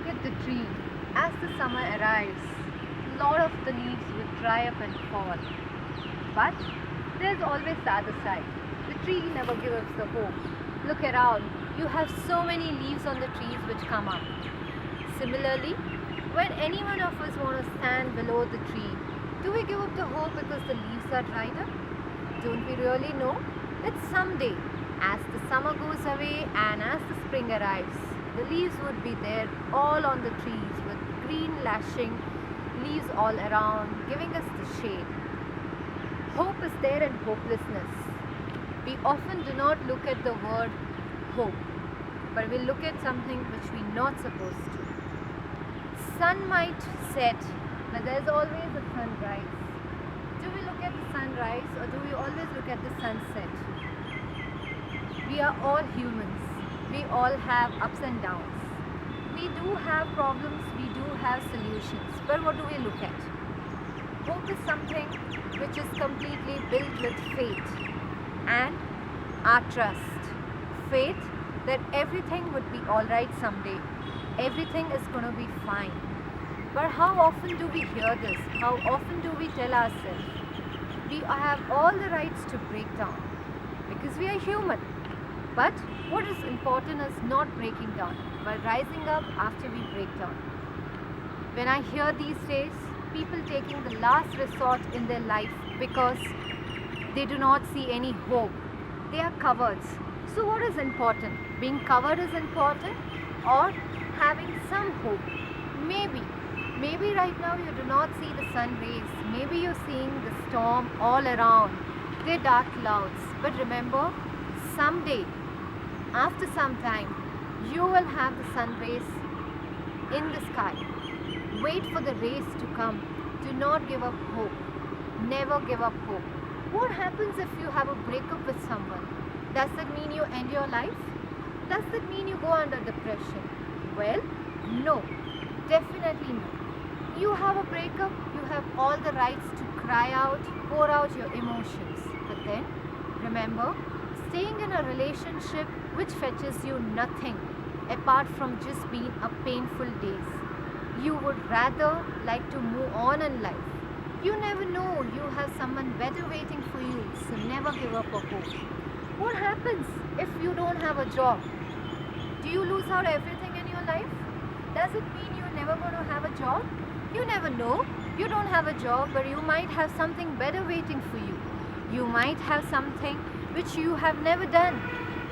look at the tree. As the summer arrives, a lot of the leaves will dry up and fall. But there's always the other side. The tree never gives up the hope. Look around. You have so many leaves on the trees which come up. Similarly, when any one of us want to stand below the tree, do we give up the hope because the leaves are dried up? Don't we really know that someday, as the summer goes away and as the spring arrives, the leaves would be there all on the trees with green lashing leaves all around, giving us the shade. Hope is there in hopelessness. We often do not look at the word hope, but we look at something which we're not supposed to. Sun might set, but there's always a sunrise. Do we look at the sunrise or do we always look at the sunset? We are all humans. We all have ups and downs. We do have problems, we do have solutions, but what do we look at? Hope is something which is completely built with faith and our trust. Faith that everything would be alright someday. Everything is going to be fine. But how often do we hear this? How often do we tell ourselves? We have all the rights to break down because we are human. But what is important is not breaking down, but rising up after we break down. When I hear these days, people taking the last resort in their life because they do not see any hope. They are covered. So what is important? Being covered is important or having some hope? Maybe right now you do not see the sun rays. Maybe you're seeing the storm all around. They're dark clouds. But remember, someday, after some time, you will have the sun rays in the sky. Wait for the rays to come. Do not give up hope. Never give up hope. What happens if you have a breakup with someone? Does that mean you end your life? Does that mean you go under depression? Well, no. Definitely no. You have a breakup, you have all the rights to cry out, pour out your emotions. But then, remember, staying in a relationship which fetches you nothing apart from just being a painful days. You would rather like to move on in life. You never know, you have someone better waiting for you, so never give up a hope. What happens if you don't have a job? Do you lose out everything in your life? Does it mean you're never going to have a job? You never know. You don't have a job, but you might have something better waiting for you. You might have something which you have never done.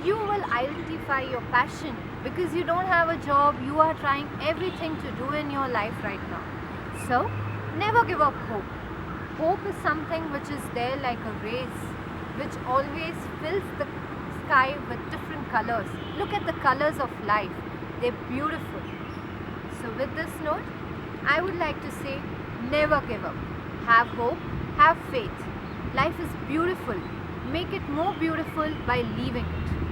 You will identify your passion because you don't have a job. You are trying everything to do in your life right now. So, never give up hope. Hope is something which is there like a race, which always fills the sky with different colors. Look at the colors of life. They're beautiful. So with this note, I would like to say, never give up. Have hope, have faith. Life is beautiful. Make it more beautiful by leaving it.